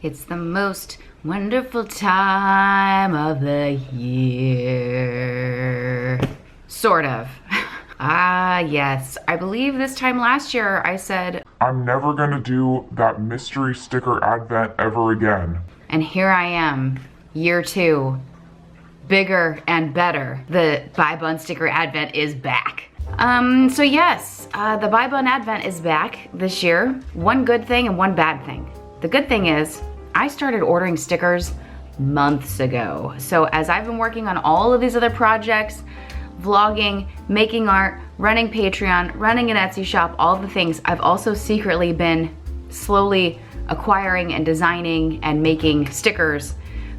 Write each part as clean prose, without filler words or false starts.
It's the most wonderful time of the year. Sort of. Ah, yes. I believe this time last year I said, I'm never gonna do that mystery sticker advent ever again. and here I am, year 2. Bigger and better. The Buy Bun sticker advent is back. So yes, the Buy Bun advent is back this year. One good thing and one bad thing. The good thing is, I started ordering stickers months ago. So as I've been working on all of these other projects, vlogging, making art, running Patreon, running an Etsy shop, all the things, I've also secretly been slowly acquiring and designing and making stickers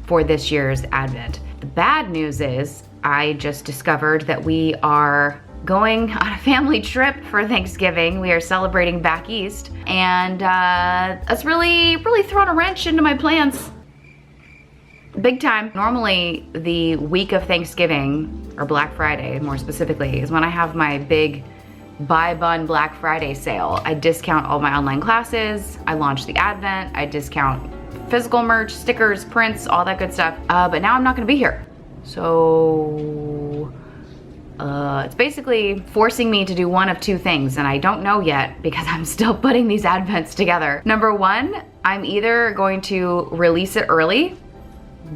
for this year's advent. The bad news is, I just discovered that we are going on a family trip for Thanksgiving. We are celebrating back east, and that's really thrown a wrench into my plans. Big time. Normally, the week of Thanksgiving, or Black Friday more specifically, is when I have my big Buy Bun Black Friday sale. I discount all my online classes, I launch the advent, I discount physical merch, stickers, prints, all that good stuff. But now I'm not gonna be here. So, it's basically forcing me to do one of two things, and I don't know yet because I'm still putting these advents together. Number one, I'm either going to release it early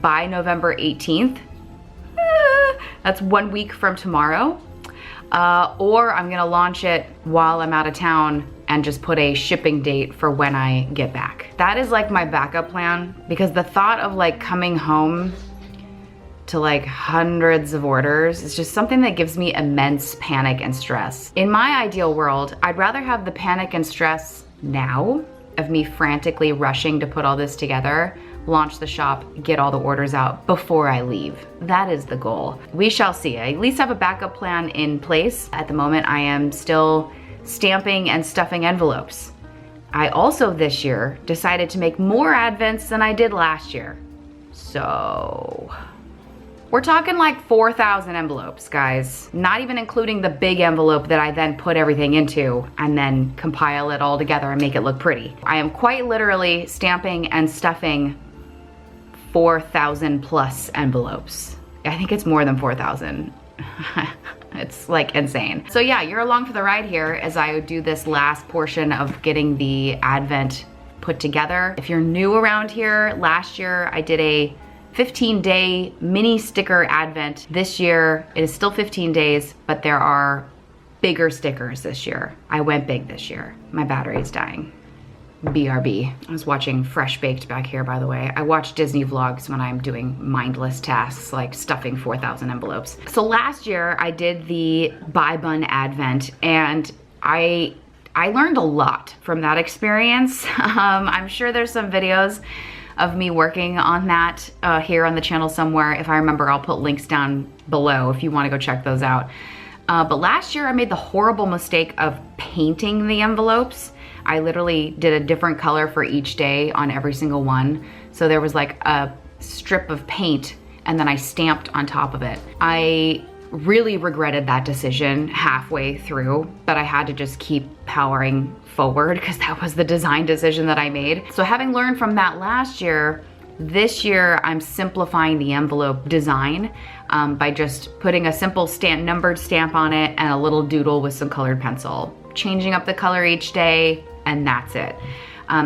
by November 18th. That's 1 week from tomorrow. Or I'm gonna launch it while I'm out of town and just put a shipping date for when I get back. That is like my backup plan, because the thought of like coming home to like hundreds of orders is just something that gives me immense panic and stress. In my ideal world, I'd rather have the panic and stress now of me frantically rushing to put all this together, launch the shop, get all the orders out before I leave. That is the goal. We shall see. I at least have a backup plan in place. At the moment, I am still stamping and stuffing envelopes. I also this year decided to make more advents than I did last year. So, we're talking like 4,000 envelopes, guys. Not even including the big envelope that I then put everything into and then compile it all together and make it look pretty. I am quite literally stamping and stuffing 4,000 plus envelopes. I think it's more than 4,000. It's like insane. So yeah, you're along for the ride here as I do this last portion of getting the advent put together. If you're new around here, last year I did a 15-day mini sticker advent. This year, it is still 15 days, but there are bigger stickers this year. I went big this year. My battery is dying. BRB. I was watching Fresh Baked back here, by the way. I watch Disney vlogs when I'm doing mindless tasks like stuffing 4,000 envelopes. So last year, I did the Buy Bun advent, and I learned a lot from that experience. I'm sure there's some videos of me working on that here on the channel somewhere. If I remember, I'll put links down below if you wanna go check those out. But last year I made the horrible mistake of painting the envelopes. I literally did a different color for each day on every single one. So there was like a strip of paint and then I stamped on top of it. I really regretted that decision halfway through, but I had to just keep powering forward because that was the design decision that I made. So having learned from that last year, this year I'm simplifying the envelope design by just putting a simple numbered stamp on it and a little doodle with some colored pencil, changing up the color each day, and that's it.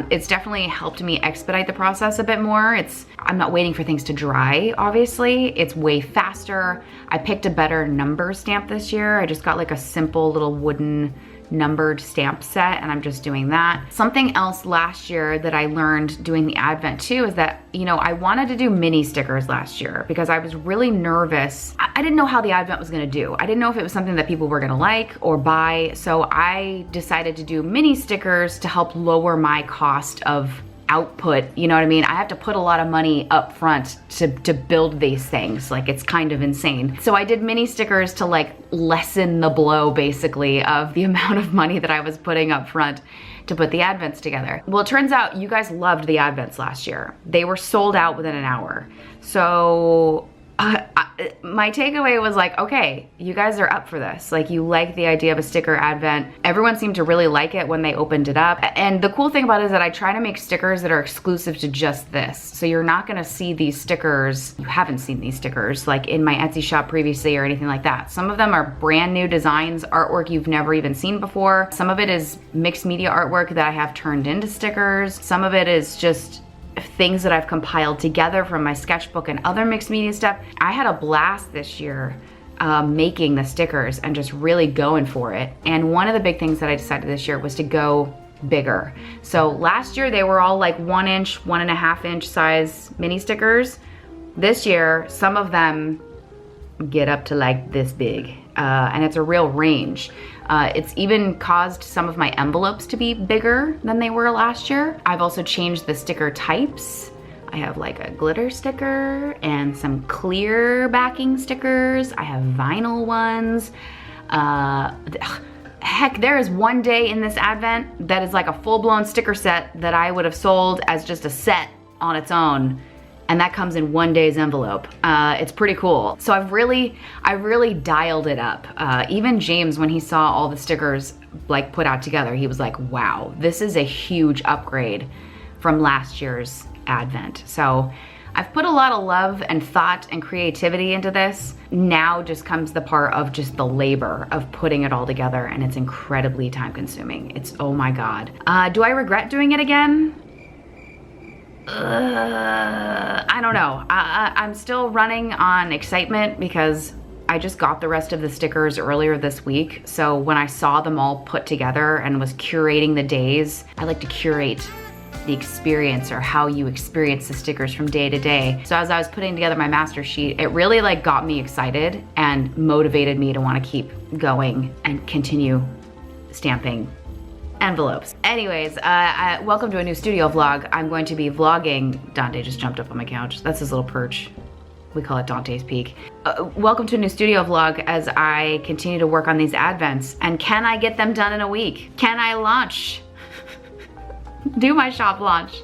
It's definitely helped me expedite the process a bit more. I'm not waiting for things to dry, obviously. It's way faster. I picked a better number stamp this year. I just got like a simple little wooden numbered stamp set, and I'm just doing that. Something else last year that I learned doing the advent too is that, you know, I wanted to do mini stickers last year because I was really nervous. I didn't know how the advent was gonna do. I didn't know if it was something that people were gonna like or buy, so I decided to do mini stickers to help lower my cost of output, you know what I mean? I have to put a lot of money up front to build these things. Like, it's kind of insane. So I did mini stickers to like lessen the blow basically of the amount of money that I was putting up front to put the advents together. Well, it turns out you guys loved the advents last year. They were sold out within an hour. So My takeaway was like, okay, you guys are up for this. Like, you like the idea of a sticker advent. Everyone seemed to really like it when they opened it up. And the cool thing about it is that I try to make stickers that are exclusive to just this. So you're not gonna see these stickers, you haven't seen these stickers like in my Etsy shop previously or anything like that. Some of them are brand new designs, artwork you've never even seen before. Some of it is mixed media artwork that I have turned into stickers. Some of it is just things that I've compiled together from my sketchbook and other mixed media stuff. I had a blast this year making the stickers and just really going for it. And one of the big things that I decided this year was to go bigger. So last year they were all like 1 inch, 1.5 inch size mini stickers. This year, some of them get up to like this big, and it's a real range. It's even caused some of my envelopes to be bigger than they were last year. I've also changed the sticker types. I have like a glitter sticker and some clear backing stickers. I have vinyl ones. Heck, there is one day in this advent that is like a full-blown sticker set that I would have sold as just a set on its own. And that comes in one day's envelope. It's pretty cool. So I've really dialed it up. Even James, when he saw all the stickers like put out together, he was like, wow, this is a huge upgrade from last year's advent. So I've put a lot of love and thought and creativity into this. Now just comes the part of just the labor of putting it all together, and it's incredibly time consuming. It's, oh my God. Do I regret doing it again? I don't know. I'm still running on excitement because I just got the rest of the stickers earlier this week. So when I saw them all put together and was curating the days, I like to curate the experience or how you experience the stickers from day to day. So as I was putting together my master sheet, it really like got me excited and motivated me to want to keep going and continue stamping envelopes. Anyways, welcome to a new studio vlog. I'm going to be vlogging. Dante just jumped up on my couch. That's his little perch. We call it Dante's Peak. Welcome to a new studio vlog as I continue to work on these advents. And can I get them done in a week? Can I launch? Do my shop launch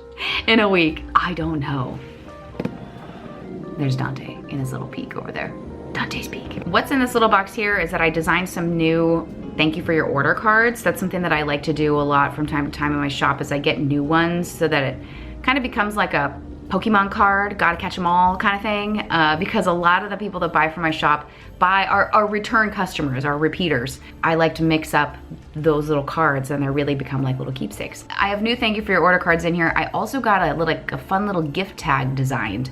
in a week? I don't know. There's Dante in his little peak over there. Dante's Peak. What's in this little box here is that I designed some new thank you for your order cards. That's something that I like to do a lot from time to time in my shop is I get new ones so that it kind of becomes like a Pokemon card, gotta catch them all kind of thing, because a lot of the people that buy from my shop are return customers, are repeaters. I like to mix up those little cards and they really become like little keepsakes. I have new thank you for your order cards in here. I also got a fun little gift tag designed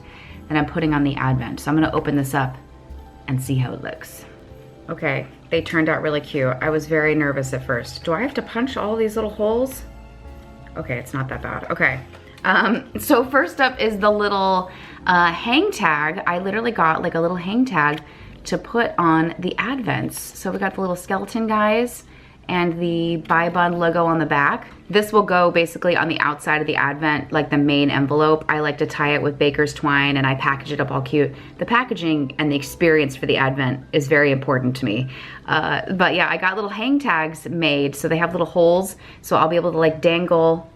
that I'm putting on the advent. So I'm gonna open this up and see how it looks. Okay, they turned out really cute. I was very nervous at first. Do I have to punch all these little holes? Okay, it's not that bad. Okay. So first up is the little hang tag. I literally got like a little hang tag to put on the advents. So we got the little skeleton guys and the Buy Bun logo on the back. This will go basically on the outside of the advent, like the main envelope. I like to tie it with baker's twine and I package it up all cute. The packaging and the experience for the advent is very important to me. But yeah, I got little hang tags made so they have little holes, so I'll be able to like dangle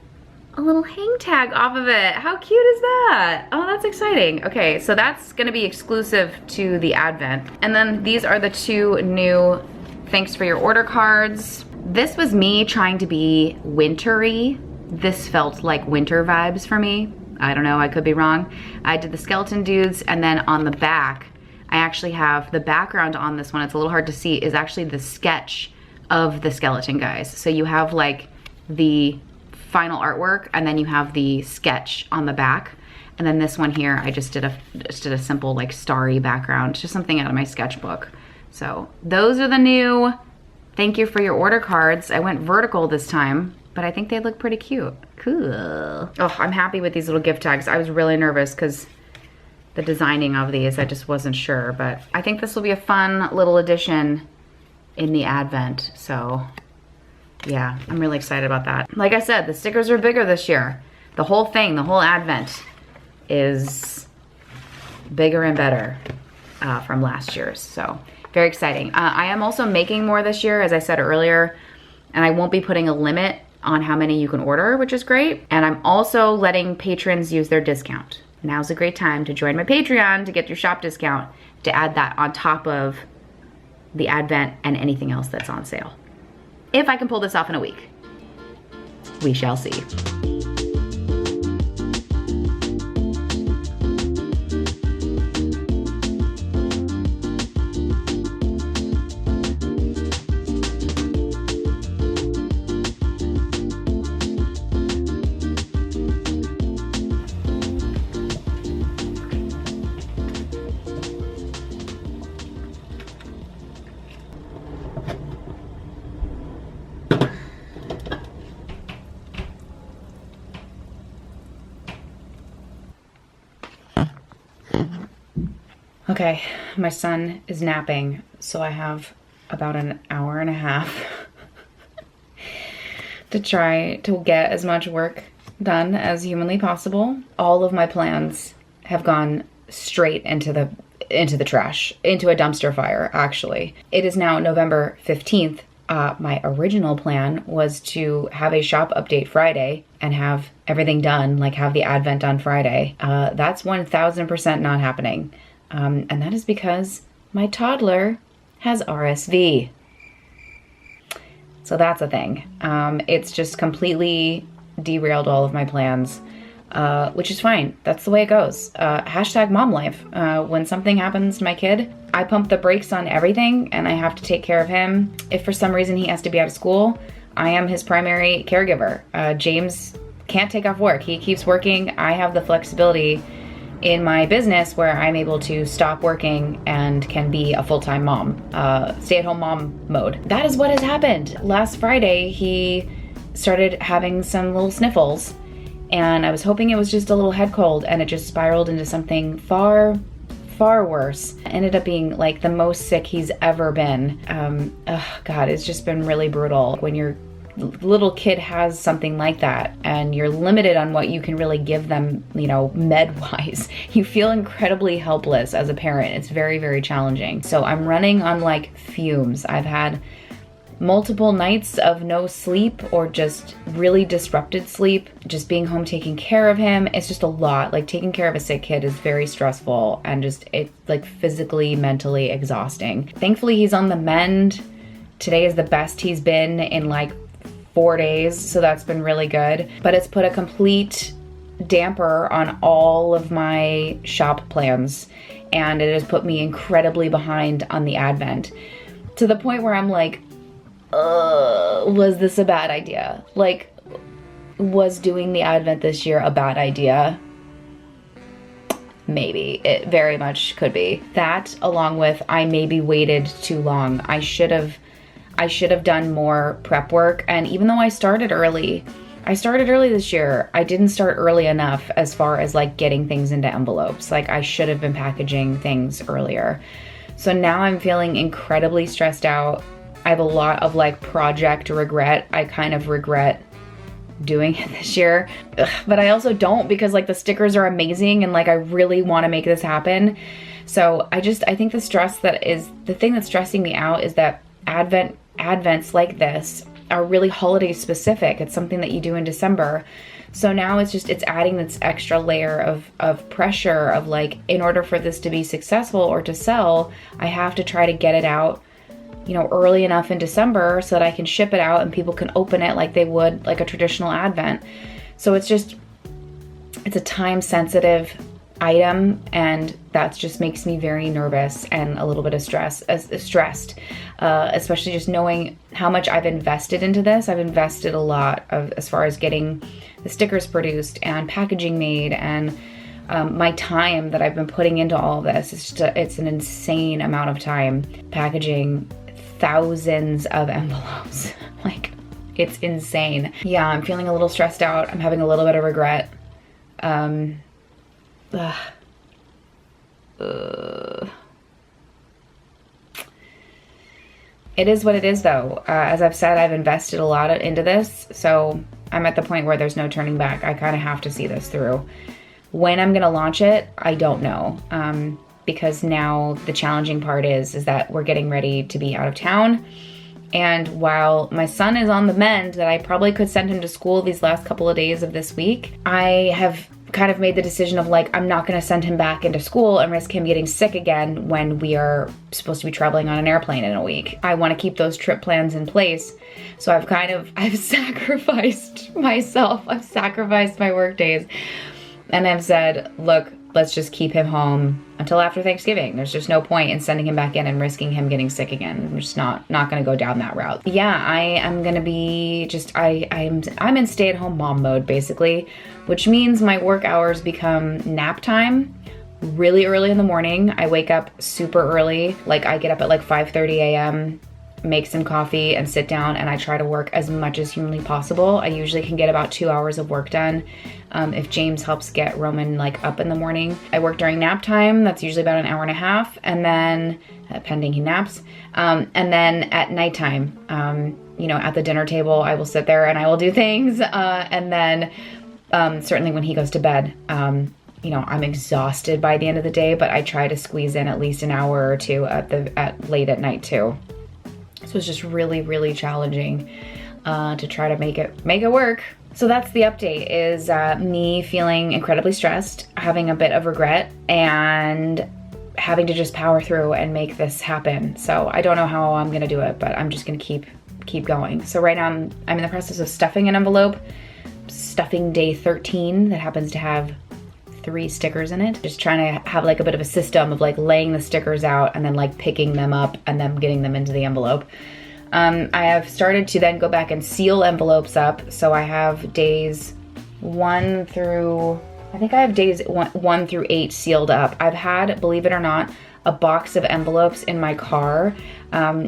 a little hang tag off of it. How cute is that? Oh, that's exciting. Okay, so that's gonna be exclusive to the advent. And then these are the two new thanks for your order cards. This was me trying to be wintry. This felt like winter vibes for me. I don't know, I could be wrong. I did the skeleton dudes, and then on the back, I actually have the background on this one. It's a little hard to see, is actually the sketch of the skeleton guys. So you have like the final artwork and then you have the sketch on the back. And then this one here, I just did a simple like starry background, just something out of my sketchbook. So those are the new thank you for your order cards. I went vertical this time, but I think they look pretty cute. Cool. Oh, I'm happy with these little gift tags. I was really nervous because the designing of these, I just wasn't sure, but I think this will be a fun little addition in the advent. So yeah, I'm really excited about that. Like I said, the stickers are bigger this year. The whole thing, the whole advent is bigger and better from last year's. So very exciting. I am also making more this year, as I said earlier, and I won't be putting a limit on how many you can order, which is great. And I'm also letting patrons use their discount. now's a great time to join my Patreon to get your shop discount, to add that on top of the Advent and anything else that's on sale. If I can pull this off in a week. We shall see. Okay, my son is napping, so I have about an hour and a half to try to get as much work done as humanly possible. All of my plans have gone straight into the trash, into a dumpster fire, actually. It is now November 15th. My original plan was to have a shop update Friday and have everything done, like have the Advent done Friday. That's 1000% not happening. And that is because my toddler has RSV. So that's a thing. It's just completely derailed all of my plans, which is fine. That's the way it goes. Hashtag mom life. When something happens to my kid, I pump the brakes on everything and I have to take care of him. If for some reason he has to be out of school, I am his primary caregiver. James can't take off work. He keeps working. I have the flexibility in my business where I'm able to stop working and can be a full-time mom, stay-at-home mom mode. That is what has happened. Last Friday, he started having some little sniffles, and I was hoping it was just a little head cold, and it just spiraled into something far, far worse. Ended up being like the most sick he's ever been. God, it's just been really brutal. When your little kid has something like that and you're limited on what you can really give them, you know, med-wise, you feel incredibly helpless as a parent. It's very, very challenging. So I'm running on like fumes. I've had multiple nights of no sleep or just really disrupted sleep, just being home taking care of him. It's just a lot. Like taking care of a sick kid is very stressful and just it's like physically, mentally exhausting. Thankfully, he's on the mend. Today is the best he's been in like 4 days, so that's been really good. But it's put a complete damper on all of my shop plans, and it has put me incredibly behind on the Advent, to the point where I'm like, was this a bad idea? Like, was doing the Advent this year a bad idea? Maybe. It very much could be. That, along with I maybe waited too long. I should have done more prep work. And even though I started early this year, I didn't start early enough as far as like getting things into envelopes. Like I should have been packaging things earlier. So now I'm feeling incredibly stressed out. I have a lot of like project regret. I kind of regret doing it this year, but I also don't, because like the stickers are amazing and like I really want to make this happen. So I think the thing that's stressing me out is that Advents like this are really holiday specific. It's something that you do in December. So now it's adding this extra layer of pressure of like, in order for this to be successful or to sell, I have to try to get it out, you know, early enough in December so that I can ship it out and people can open it like they would like a traditional Advent. So it's a time sensitive item, and that just makes me very nervous and a little bit of stressed, especially just knowing how much I've invested into this. I've invested a lot as far as getting the stickers produced and packaging made, and my time that I've been putting into all of this. It's an insane amount of time packaging thousands of envelopes. Like, it's insane. Yeah, I'm feeling a little stressed out. I'm having a little bit of regret. It is what it is, though. As I've said, I've invested a lot into this, so I'm at the point where there's no turning back. I kind of have to see this through. When I'm gonna launch it, I don't know, because now the challenging part is that we're getting ready to be out of town. And while my son is on the mend, that I probably could send him to school these last couple of days of this week, I have kind of made the decision of like, I'm not gonna send him back into school and risk him getting sick again when we are supposed to be traveling on an airplane in a week. I wanna keep those trip plans in place. So I've sacrificed myself. I've sacrificed my work days. And I've said, look, let's just keep him home until after Thanksgiving. There's just no point in sending him back in and risking him getting sick again. I'm just not gonna go down that route. Yeah, I am gonna be just, I'm in stay-at-home mom mode basically, which means my work hours become nap time really early in the morning. I wake up super early. Like I get up at like 5:30 a.m., make some coffee and sit down, and I try to work as much as humanly possible. I usually can get about 2 hours of work done. If James helps get Roman like up in the morning. I work during nap time. That's usually about an hour and a half. And then, pending he naps. And then at nighttime, you know, at the dinner table, I will sit there and I will do things. And then certainly when he goes to bed, you know, I'm exhausted by the end of the day, but I try to squeeze in at least an hour or two at late at night too. So it's just really, really challenging to try to make it work. So that's the update, is me feeling incredibly stressed, having a bit of regret, and having to just power through and make this happen. So I don't know how I'm gonna do it, but I'm just gonna keep going. So right now I'm in the process of stuffing an envelope, stuffing day 13 that happens to have 3 stickers in it. Just trying to have like a bit of a system of like laying the stickers out and then like picking them up and then getting them into the envelope. I have started to then go back and seal envelopes up. So I have days 1 through, I think I have days 1 through 8 sealed up. I've had, believe it or not, a box of envelopes in my car.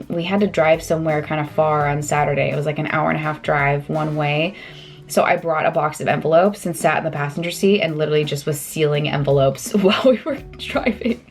We had to drive somewhere kind of far on Saturday. It was like an hour and a half drive one way. So I brought a box of envelopes and sat in the passenger seat and literally just was sealing envelopes while we were driving.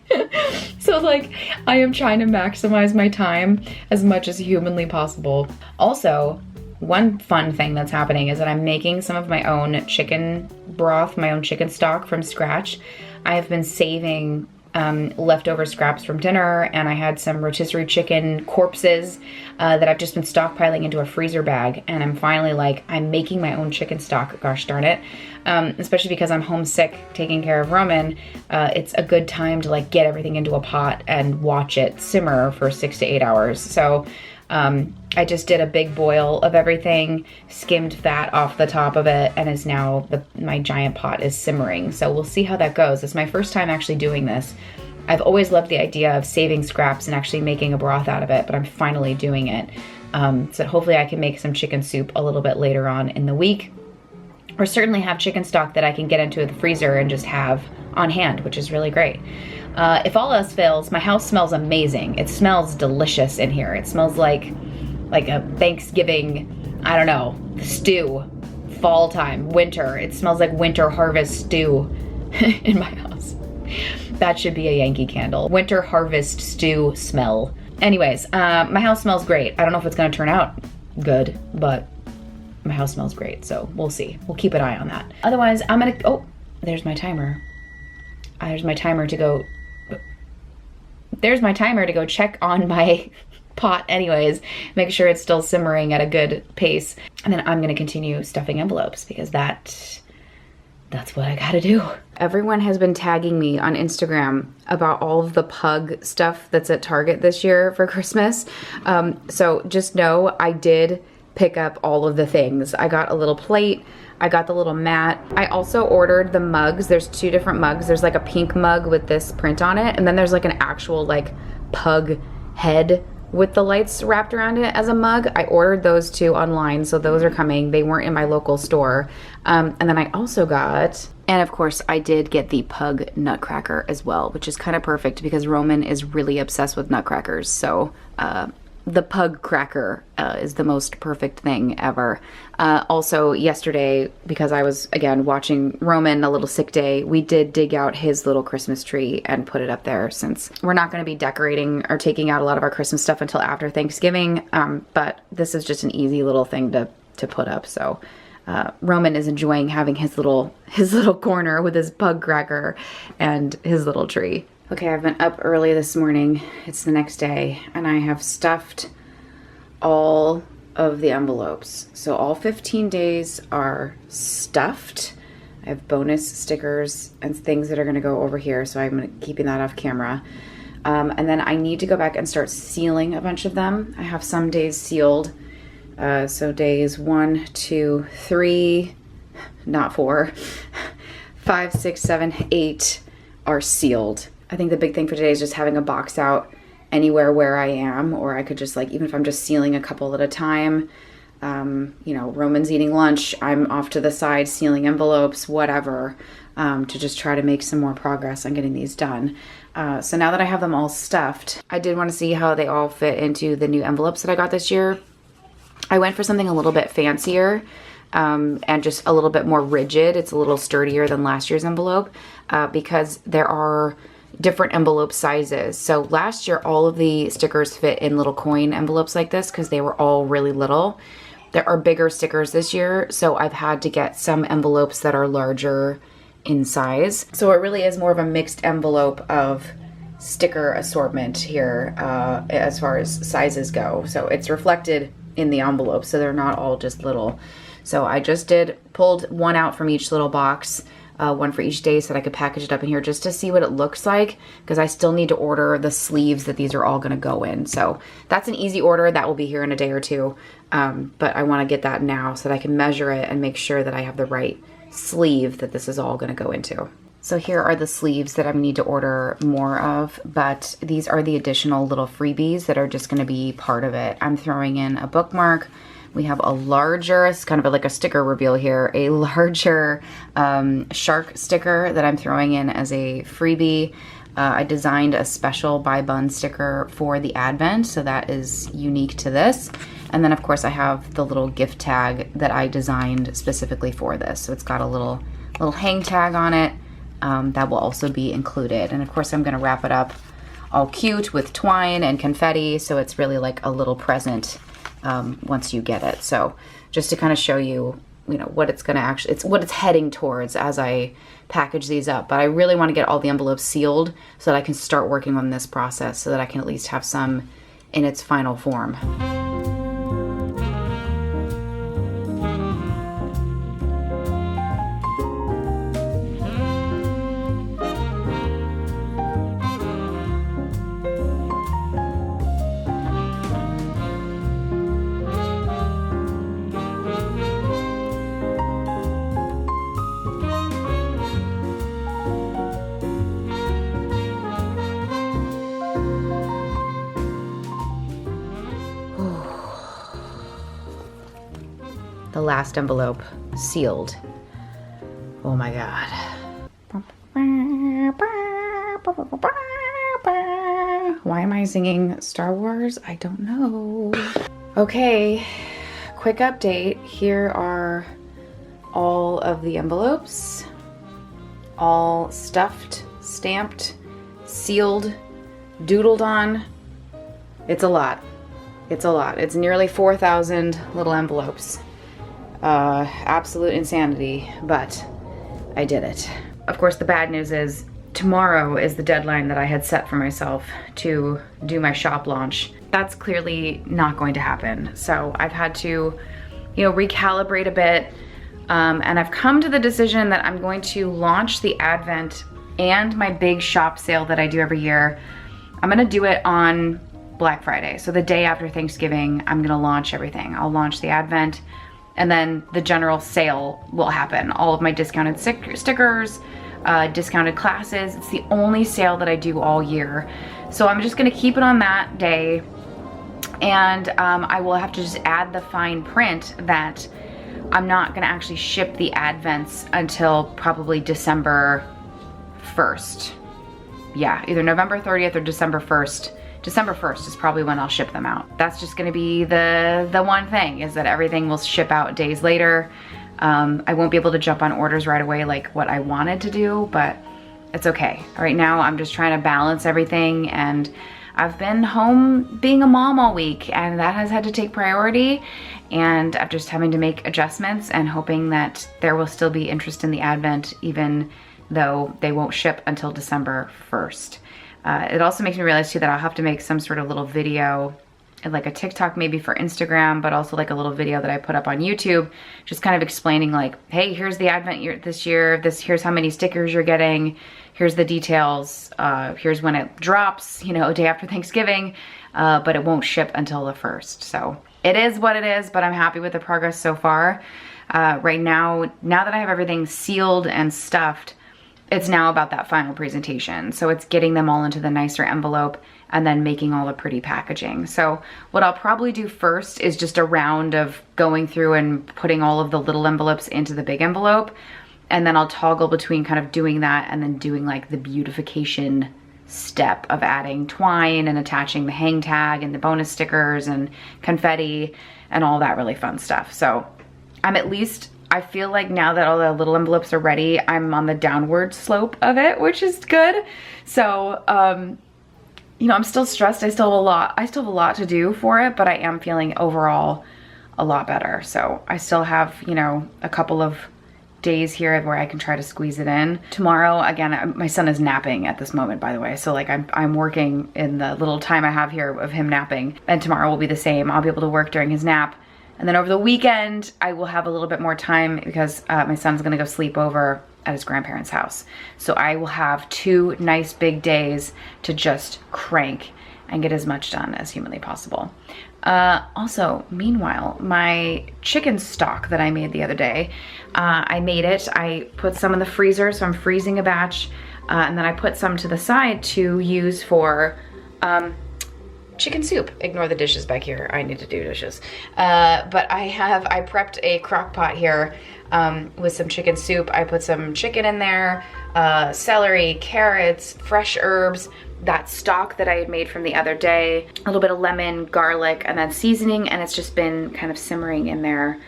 So like, I am trying to maximize my time as much as humanly possible. Also, one fun thing that's happening is that I'm making some of my own chicken broth, my own chicken stock from scratch. I have been saving leftover scraps from dinner, and I had some rotisserie chicken corpses that I've just been stockpiling into a freezer bag, and I'm finally like, I'm making my own chicken stock, gosh darn it. Especially because I'm homesick taking care of Roman, it's a good time to like get everything into a pot and watch it simmer for 6 to 8 hours. So I just did a big boil of everything, skimmed fat off the top of it, and is now my giant pot is simmering. So we'll see how that goes. It's my first time actually doing this. I've always loved the idea of saving scraps and actually making a broth out of it, but I'm finally doing it. So hopefully I can make some chicken soup a little bit later on in the week, or certainly have chicken stock that I can get into the freezer and just have on hand, which is really great. If all else fails, my house smells amazing. It smells delicious in here. It smells like a Thanksgiving, I don't know, stew, fall time, winter. It smells like winter harvest stew in my house. That should be a Yankee Candle. Winter harvest stew smell. Anyways, my house smells great. I don't know if it's gonna turn out good, but my house smells great, so we'll see. We'll keep an eye on that. Otherwise, I'm gonna, oh, there's my timer. There's my timer to go check on my pot anyways, make sure it's still simmering at a good pace. And then I'm gonna continue stuffing envelopes because that's what I gotta do. Everyone has been tagging me on Instagram about all of the pug stuff that's at Target this year for Christmas. So just know I did pick up all of the things. I got a little plate, I got the little mat. I also ordered the mugs. There's 2 different mugs. There's like a pink mug with this print on it, and then there's like an actual like pug head with the lights wrapped around it as a mug. I ordered those 2 online, so those are coming. They weren't in my local store. And then I also got, and of course I did get the pug nutcracker as well, which is kind of perfect because Roman is really obsessed with nutcrackers. So the pug cracker is the most perfect thing ever. Also yesterday, because I was again watching Roman, a little sick day, we did dig out his little Christmas tree and put it up there, since we're not going to be decorating or taking out a lot of our Christmas stuff until after Thanksgiving. But this is just an easy little thing to put up. So Roman is enjoying having his little corner with his pug cracker and his little tree. Okay, I've been up early this morning. It's the next day, and I have stuffed all of the envelopes. So all 15 days are stuffed. I have bonus stickers and things that are gonna go over here, so I'm keeping that off camera. And then I need to go back and start sealing a bunch of them. I have some days sealed. So days 1, 2, 3, not 4, 5, 6, 7, 8 are sealed. I think the big thing for today is just having a box out anywhere where I am, or I could just like, even if I'm just sealing a couple at a time, you know, Roman's eating lunch, I'm off to the side sealing envelopes, whatever, to just try to make some more progress on getting these done. So now that I have them all stuffed, I did want to see how they all fit into the new envelopes that I got this year. I went for something a little bit fancier and just a little bit more rigid. It's a little sturdier than last year's envelope because there are different envelope sizes. So last year, all of the stickers fit in little coin envelopes like this because they were all really little. There are bigger stickers this year, so I've had to get some envelopes that are larger in size. So it really is more of a mixed envelope of sticker assortment here as far as sizes go. So it's reflected in the envelope, so they're not all just little. So I just pulled one out from each little box, one for each day, so that I could package it up in here just to see what it looks like, because I still need to order the sleeves that these are all gonna go in. So that's an easy order. That will be here in a day or two. But I wanna get that now so that I can measure it and make sure that I have the right sleeve that this is all gonna go into. So here are the sleeves that I need to order more of, but these are the additional little freebies that are just gonna be part of it. I'm throwing in a bookmark. We have a larger, it's kind of like a sticker reveal here, a larger shark sticker that I'm throwing in as a freebie. I designed a special Buy Bun sticker for the Advent, so that is unique to this. And then of course I have the little gift tag that I designed specifically for this. So it's got a little hang tag on it that will also be included. And of course I'm gonna wrap it up all cute with twine and confetti, so it's really like a little present once you get it. So just to kind of show you, you know, what it's gonna actually, it's what it's heading towards as I package these up. But I really want to get all the envelopes sealed so that I can start working on this process so that I can at least have some in its final form. The last envelope sealed. Oh my God. Why am I singing Star Wars? I don't know. Okay, quick update. Here are all of the envelopes, all stuffed, stamped, sealed, doodled on. It's a lot. It's a lot. It's nearly 4,000 little envelopes. Absolute insanity, but I did it. Of course, the bad news is tomorrow is the deadline that I had set for myself to do my shop launch. That's clearly not going to happen. So I've had to, you know, recalibrate a bit. And I've come to the decision that I'm going to launch the Advent and my big shop sale that I do every year. I'm gonna do it on Black Friday. So the day after Thanksgiving, I'm gonna launch everything. I'll launch the Advent, and then the general sale will happen. All of my discounted stickers, discounted classes. It's the only sale that I do all year. So I'm just gonna keep it on that day, and I will have to just add the fine print that I'm not gonna actually ship the Advents until probably December 1st. Yeah, either November 30th or December 1st. December 1st is probably when I'll ship them out. That's just gonna be the one thing, is that everything will ship out days later. I won't be able to jump on orders right away like what I wanted to do, but it's okay. Right now I'm just trying to balance everything, and I've been home being a mom all week, and that has had to take priority, and I'm just having to make adjustments and hoping that there will still be interest in the Advent even though they won't ship until December 1st. It also makes me realize too that I'll have to make some sort of little video like a TikTok maybe for Instagram, but also like a little video that I put up on YouTube, just kind of explaining like, hey, here's the advent year this year, here's how many stickers you're getting, here's the details, here's when it drops, you know, day after Thanksgiving, but it won't ship until the 1st. So it is what it is, but I'm happy with the progress so far. Right now that I have everything sealed and stuffed, it's now about that final presentation. So it's getting them all into the nicer envelope and then making all the pretty packaging. So what I'll probably do first is just a round of going through and putting all of the little envelopes into the big envelope. And then I'll toggle between kind of doing that and then doing like the beautification step of adding twine and attaching the hang tag and the bonus stickers and confetti and all that really fun stuff. So I'm at least, I feel like now that all the little envelopes are ready, I'm on the downward slope of it, which is good. So, you know, I'm still stressed. I still have a lot to do for it, but I am feeling overall a lot better. So I still have, you know, a couple of days here where I can try to squeeze it in. Tomorrow, again, my son is napping at this moment, by the way. So like I'm working in the little time I have here of him napping, and tomorrow will be the same. I'll be able to work during his nap. And then over the weekend, I will have a little bit more time because my son's gonna go sleep over at his grandparents' house. So I will have 2 nice big days to just crank and get as much done as humanly possible. Also, meanwhile, my chicken stock that I made the other day, I made it. I put some in the freezer, so I'm freezing a batch, and then I put some to the side to use for chicken soup. Ignore the dishes back here. I need to do dishes. But I prepped a crock pot here with some chicken soup. I put some chicken in there, celery, carrots, fresh herbs, that stock that I had made from the other day, a little bit of lemon, garlic, and then seasoning, and it's just been kind of simmering in there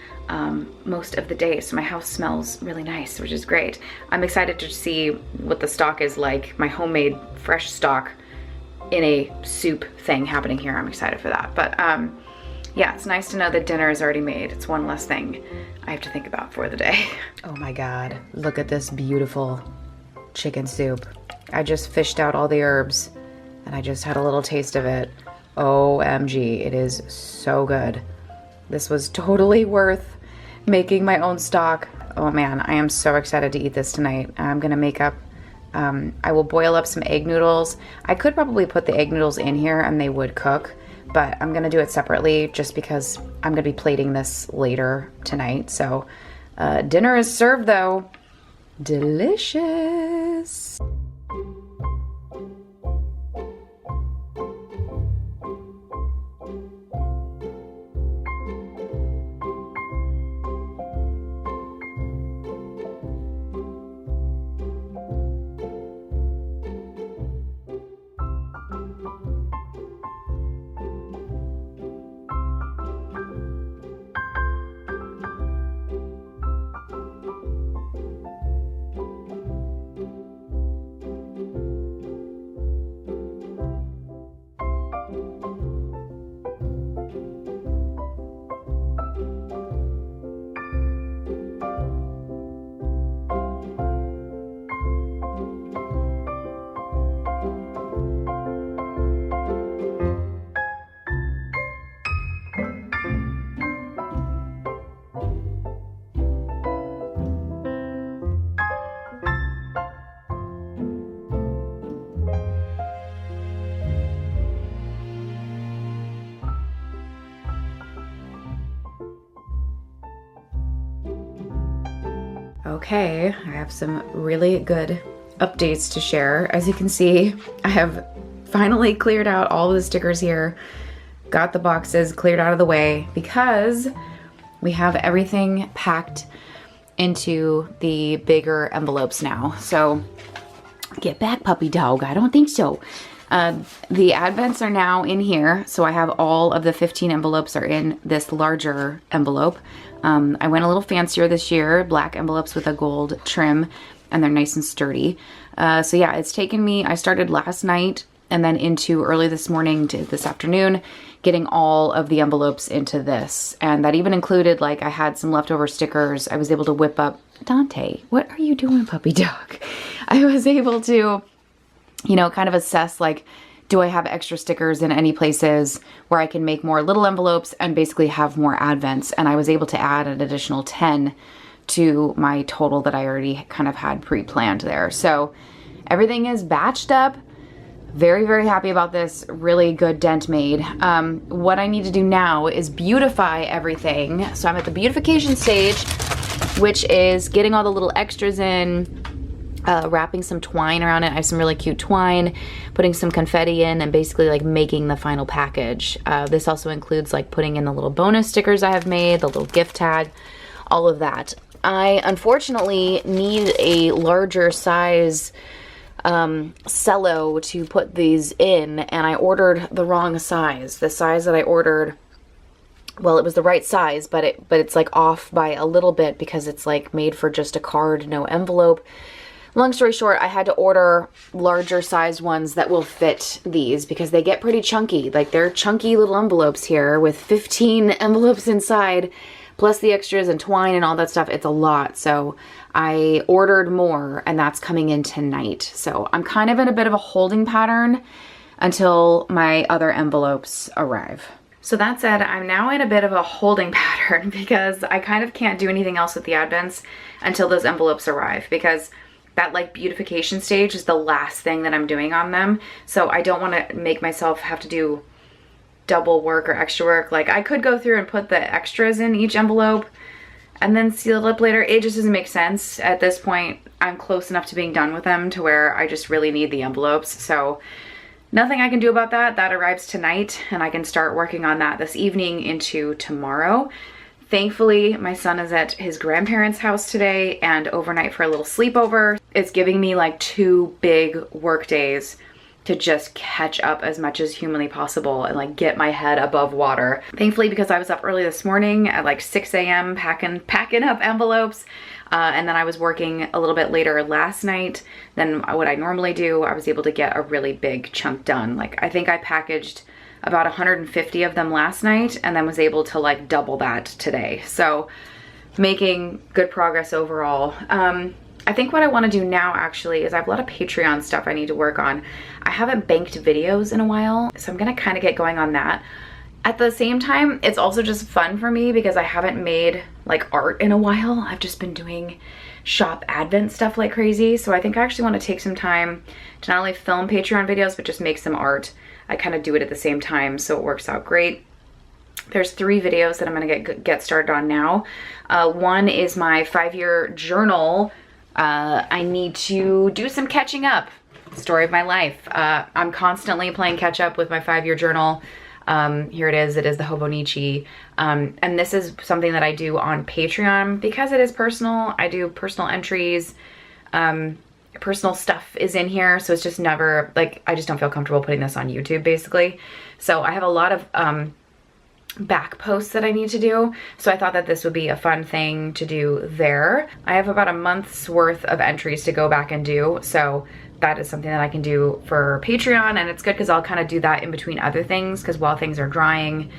most of the day. So my house smells really nice, which is great. I'm excited to see what the stock is like, my homemade fresh stock in a soup thing happening here. I'm excited for that. But yeah, it's nice to know that dinner is already made. It's one less thing I have to think about for the day. Oh my God, look at this beautiful chicken soup. I just fished out all the herbs and I just had a little taste of it. OMG, it is so good. This was totally worth making my own stock. Oh man, I am so excited to eat this tonight. I'm gonna make up, I will boil up some egg noodles. I could probably put the egg noodles in here and they would cook, but I'm gonna do it separately just because I'm gonna be plating this later tonight. So dinner is served though. Delicious. Okay, I have some really good updates to share. As you can see, I have finally cleared out all of the stickers here, got the boxes cleared out of the way because we have everything packed into the bigger envelopes now. So get back, puppy dog. I don't think so. The advents are now in here. So I have all of the 15 envelopes are in this larger envelope. I went a little fancier this year, black envelopes with a gold trim, and they're nice and sturdy. So yeah, it's taken me, I started last night and then into early this morning to this afternoon, getting all of the envelopes into this. And that even included, like, I had some leftover stickers. I was able to whip up, Dante, what are you doing, puppy dog? I was able to, you know, kind of assess, like, do I have extra stickers in any places where I can make more little envelopes and basically have more advents. And I was able to add an additional 10 to my total that I already kind of had pre-planned there. So everything is batched up. Very, very happy about this. Really good dent made. What I need to do now is beautify everything. So I'm at the beautification stage, which is getting all the little extras in, wrapping some twine around it. I have some really cute twine, putting some confetti in, and basically like making the final package. This also includes like putting in the little bonus stickers I have made, the little gift tag, all of that. I unfortunately need a larger size cello to put these in, and I ordered the wrong size. The size that I ordered, well, it was the right size, but it's like off by a little bit because it's like made for just a card, no envelope. Long story short, I had to order larger sized ones that will fit these because they get pretty chunky. Like, they're chunky little envelopes here with 15 envelopes inside, plus the extras and twine and all that stuff. It's a lot. So I ordered more, and that's coming in tonight. So I'm kind of in a bit of a holding pattern until my other envelopes arrive. So that said, I'm now in a bit of a holding pattern because I kind of can't do anything else with the advents until those envelopes arrive, because that like beautification stage is the last thing that I'm doing on them. So I don't want to make myself have to do double work or extra work. Like, I could go through and put the extras in each envelope and then seal it up later. It just doesn't make sense. At this point, I'm close enough to being done with them to where I just really need the envelopes. So nothing I can do about that. That arrives tonight, and I can start working on that this evening into tomorrow. Thankfully, my son is at his grandparents' house today and overnight for a little sleepover. It's giving me like 2 big work days to just catch up as much as humanly possible and like get my head above water. Thankfully, because I was up early this morning at like 6 a.m. packing up envelopes, and then I was working a little bit later last night than what I normally do, I was able to get a really big chunk done. Like, I think I packaged about 150 of them last night and then was able to like double that today. So making good progress overall. I think what I want to do now actually is I have a lot of Patreon stuff I need to work on. I haven't banked videos in a while, so I'm gonna kind of get going on that. At the same time, it's also just fun for me because I haven't made like art in a while. I've just been doing shop advent stuff like crazy. So I think I actually want to take some time to not only film Patreon videos, but just make some art. I kind of do it at the same time, so it works out great. There's 3 videos that I'm gonna get started on now. One is my 5-year journal. I need to do some catching up. Story of my life. I'm constantly playing catch up with my 5-year journal. Here it is the Hobonichi. And this is something that I do on Patreon because it is personal. I do personal entries. Personal stuff is in here, so it's just never, like, I just don't feel comfortable putting this on YouTube basically. So I have a lot of back posts that I need to do, so I thought that this would be a fun thing to do there. I have about a month's worth of entries to go back and do, so that is something that I can do for Patreon, and it's good because I'll kind of do that in between other things, because while things are drying,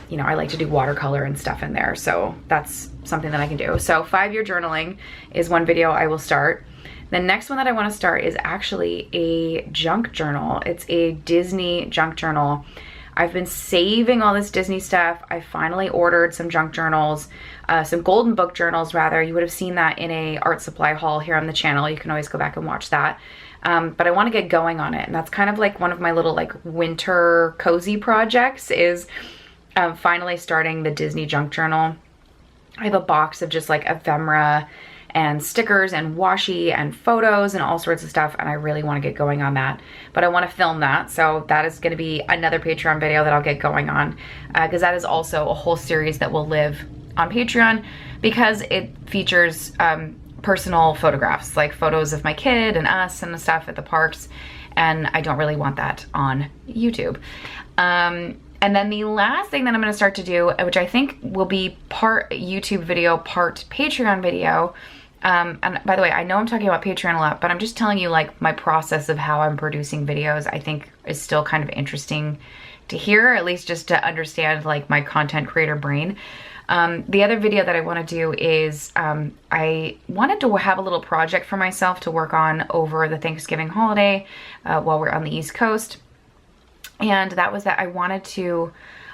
you know, I like to do watercolor and stuff in there, so that's something that I can do. So 5-year journaling is one video I will start. The next one that I want to start is actually a junk journal. It's a Disney junk journal. I've been saving all this Disney stuff. I finally ordered some junk journals, some golden book journals rather. You would have seen that in a art supply haul here on the channel. You can always go back and watch that. But I want to get going on it. And that's kind of like one of my little like winter cozy projects is finally starting the Disney junk journal. I have a box of just like ephemera and stickers and washi and photos and all sorts of stuff, and I really want to get going on that, but I want to film that, so that is going to be another Patreon video that I'll get going on, because that is also a whole series that will live on Patreon because it features personal photographs, like photos of my kid and us and the stuff at the parks, and I don't really want that on YouTube. And then the last thing that I'm going to start to do, which I think will be part YouTube video, part Patreon video, and by the way, I know I'm talking about Patreon a lot, but I'm just telling you like my process of how I'm producing videos, I think is still kind of interesting to hear, at least just to understand like my content creator brain. The other video that I want to do is I wanted to have a little project for myself to work on over the Thanksgiving holiday while we're on the East Coast. And that was that I want to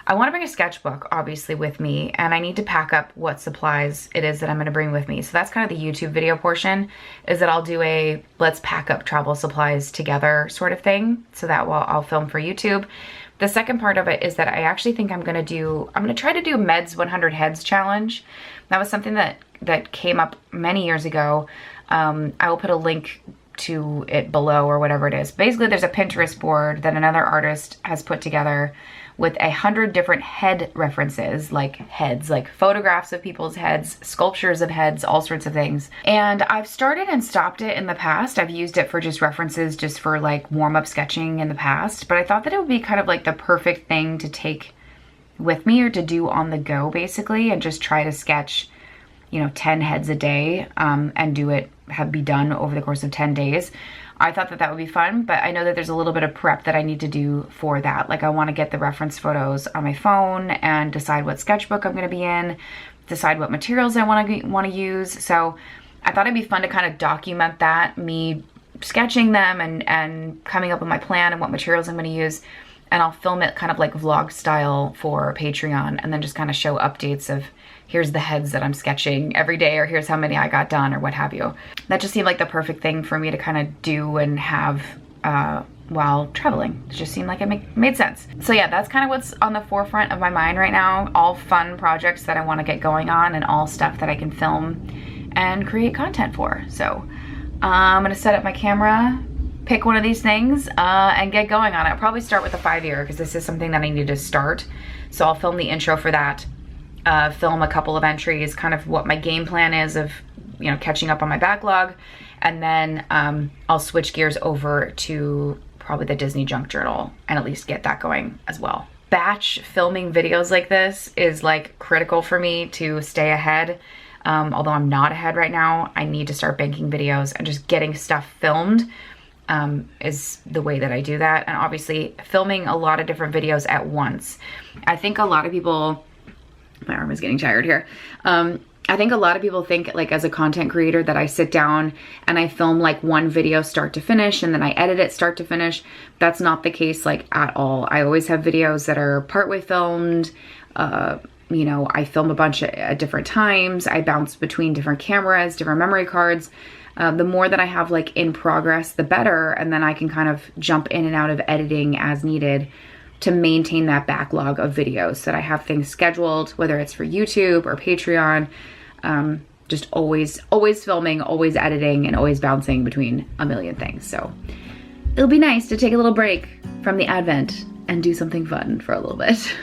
bring a sketchbook, obviously, with me, and I need to pack up what supplies it is that I'm gonna bring with me. So that's kind of the YouTube video portion, is that I'll do a let's pack up travel supplies together sort of thing, so that I'll film for YouTube. The second part of it is that I actually think I'm gonna try to do a Meds 100 Heads challenge. That was something that came up many years ago. I will put a link to it below or whatever it is. Basically, there's a Pinterest board that another artist has put together with 100 different head references, like heads, like photographs of people's heads, sculptures of heads, all sorts of things. And I've started and stopped it in the past. I've used it for just references, just for like warm-up sketching in the past, but I thought that it would be kind of like the perfect thing to take with me or to do on the go, basically, and just try to sketch, you know, 10 heads a day, and be done over the course of 10 days. I thought that would be fun, but I know that there's a little bit of prep that I need to do for that. Like, I want to get the reference photos on my phone and decide what sketchbook I'm going to be in, decide what materials I want to use. So I thought it'd be fun to kind of document that, me sketching them and coming up with my plan and what materials I'm going to use. And I'll film it kind of like vlog style for Patreon, and then just kind of show updates of here's the heads that I'm sketching every day, or here's how many I got done, or what have you. That just seemed like the perfect thing for me to kind of do and have while traveling. It just seemed like it made sense. So yeah, that's kind of what's on the forefront of my mind right now. All fun projects that I want to get going on, and all stuff that I can film and create content for. So I'm gonna set up my camera, pick one of these things, and get going on it. I'll probably start with the 5-year, because this is something that I need to start. So I'll film the intro for that, film a couple of entries, kind of what my game plan is of, you know, catching up on my backlog, and then I'll switch gears over to probably the Disney Junk Journal and at least get that going as well. Batch filming videos like this is like critical for me to stay ahead. Although I'm not ahead right now, I need to start banking videos, and just getting stuff filmed is the way that I do that. And obviously filming a lot of different videos at once. I think a lot of people, my arm is getting tired here. I think a lot of people think, like, as a content creator, that I sit down and I film like one video start to finish and then I edit it start to finish. That's not the case, like, at all. I always have videos that are partway filmed. You know, I film a bunch at different times. I bounce between different cameras, different memory cards. The more that I have like in progress, the better. And then I can kind of jump in and out of editing as needed to maintain that backlog of videos, so that I have things scheduled, whether it's for YouTube or Patreon. Just always filming, always editing, and always bouncing between a million things. So it'll be nice to take a little break from the Advent and do something fun for a little bit.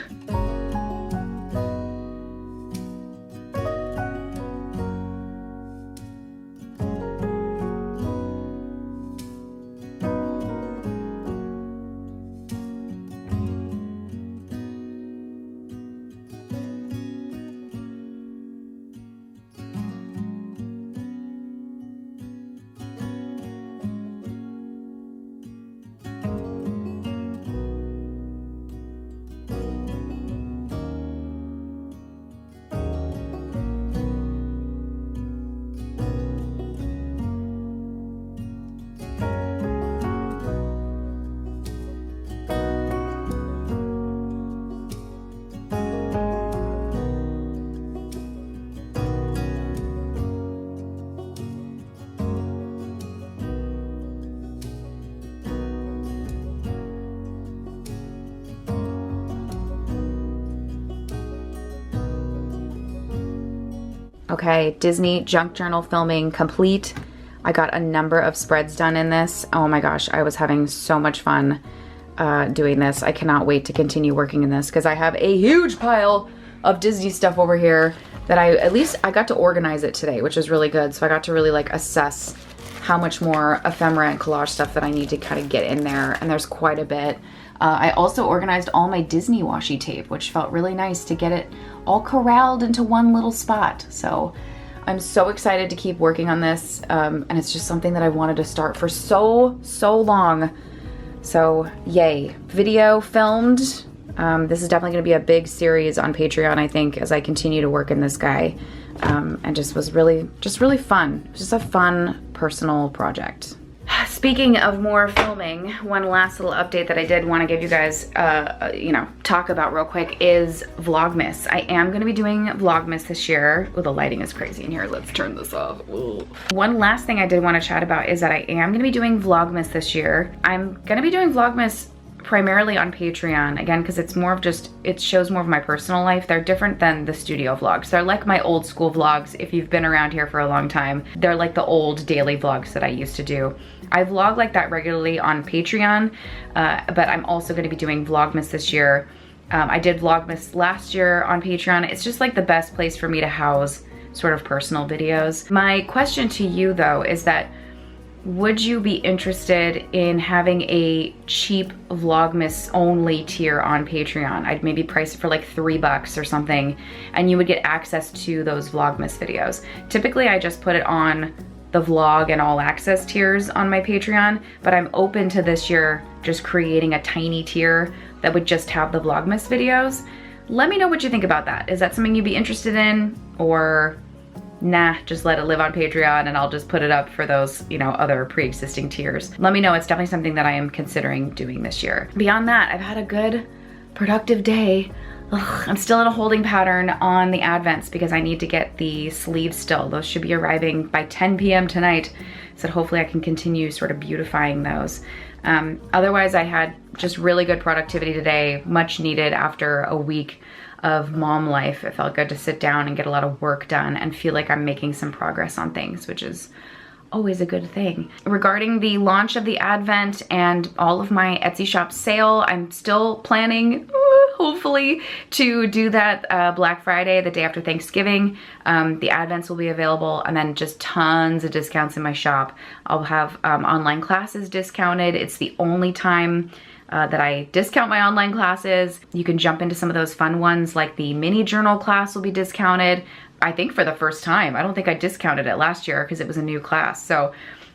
Okay, Disney Junk Journal filming complete. I got a number of spreads done in this. Oh my gosh, I was having so much fun doing this. I cannot wait to continue working in this, because I have a huge pile of Disney stuff over here that I got to organize it today, which is really good. So I got to really like assess how much more ephemera and collage stuff that I need to kind of get in there, and there's quite a bit. I also organized all my Disney washi tape, which felt really nice to get it all corralled into one little spot. So I'm so excited to keep working on this, and it's just something that I wanted to start for so long. So yay, video filmed. This is definitely gonna be a big series on Patreon, I think, as I continue to work in this guy. And just was really fun. Just a fun personal project. Speaking of more filming, one last little update that I did want to give you guys, you know, talk about real quick is Vlogmas. I am going to be doing Vlogmas this year. Oh, the lighting is crazy in here. Let's turn this off. Ooh. One last thing I did want to chat about is that I am going to be doing Vlogmas this year. I'm going to be doing Vlogmas primarily on Patreon, again, because it's more of just, it shows more of my personal life. They're different than the studio vlogs. They're like my old school vlogs. If you've been around here for a long time, they're like the old daily vlogs that I used to do. I vlog like that regularly on Patreon, but I'm also going to be doing Vlogmas this year. I did Vlogmas last year on Patreon. It's just like the best place for me to house sort of personal videos. My question to you though is that, would you be interested in having a cheap Vlogmas only tier on Patreon? I'd maybe price it for like $3 or something, and you would get access to those Vlogmas videos. Typically, I just put it on the vlog and all access tiers on my Patreon, but I'm open to this year just creating a tiny tier that would just have the Vlogmas videos. Let me know what you think about that. Is that something you'd be interested in, or nah, just let it live on Patreon and I'll just put it up for those, you know, other pre-existing tiers? Let me know. It's definitely something that I am considering doing this year. Beyond that, I've had a good, productive day. Ugh, I'm still in a holding pattern on the Advents because I need to get the sleeves still. Those should be arriving by 10 p.m. tonight, so hopefully I can continue sort of beautifying those. Otherwise, I had just really good productivity today, much needed after a week of mom life. It felt good to sit down and get a lot of work done and feel like I'm making some progress on things, which is always a good thing. Regarding the launch of the Advent and all of my Etsy shop sale, I'm still planning, hopefully, to do that Black Friday, the day after Thanksgiving. The Advents will be available, and then just tons of discounts in my shop. I'll have online classes discounted. It's the only time that I discount my online classes. You can jump into some of those fun ones, like the mini journal class will be discounted, I think for the first time. I don't think I discounted it last year because it was a new class. So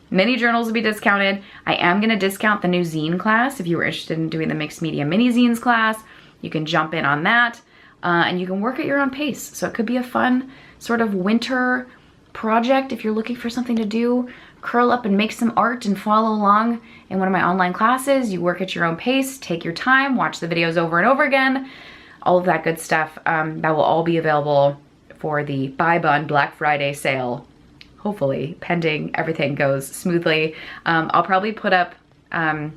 mini journals will be discounted. I am gonna discount the new zine class. If you were interested in doing the mixed media mini zines class, you can jump in on that, and you can work at your own pace. So it could be a fun sort of winter project if you're looking for something to do. Curl up and make some art and follow along in one of my online classes. You work at your own pace, take your time, watch the videos over and over again, all of that good stuff. That will all be available for the Buy Bun Black Friday sale, hopefully, pending everything goes smoothly. I'll probably put up on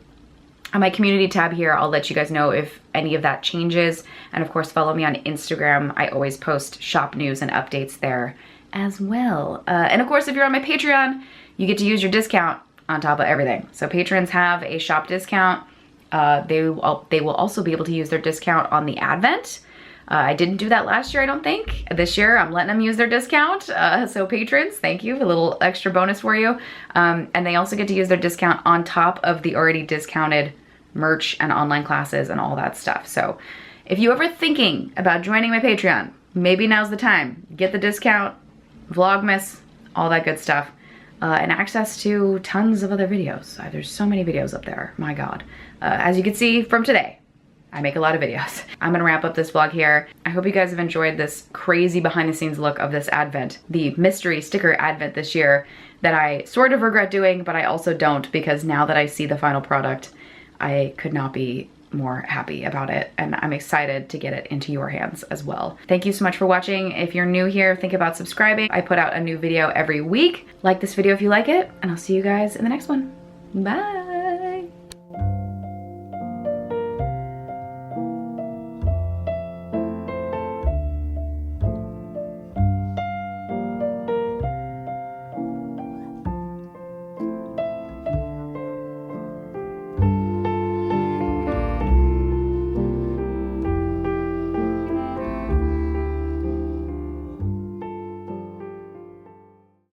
my community tab here, I'll let you guys know if any of that changes. And of course, follow me on Instagram. I always post shop news and updates there as well. And of course, if you're on my Patreon, you get to use your discount on top of everything. So patrons have a shop discount. They will also be able to use their discount on the Advent. I didn't do that last year, I don't think. This year, I'm letting them use their discount. So patrons, thank you, a little extra bonus for you. And they also get to use their discount on top of the already discounted merch and online classes and all that stuff. So if you're ever thinking about joining my Patreon, maybe now's the time. Get the discount, Vlogmas, all that good stuff. And access to tons of other videos. There's so many videos up there, my God. As you can see from today, I make a lot of videos. I'm gonna wrap up this vlog here. I hope you guys have enjoyed this crazy behind the scenes look of this Advent, the mystery sticker Advent this year that I sort of regret doing, but I also don't, because now that I see the final product, I could not be more happy about it, and I'm excited to get it into your hands as well. Thank you so much for watching. If you're new here, think about subscribing. I put out a new video every week. Like this video if you like it, and I'll see you guys in the next one. Bye.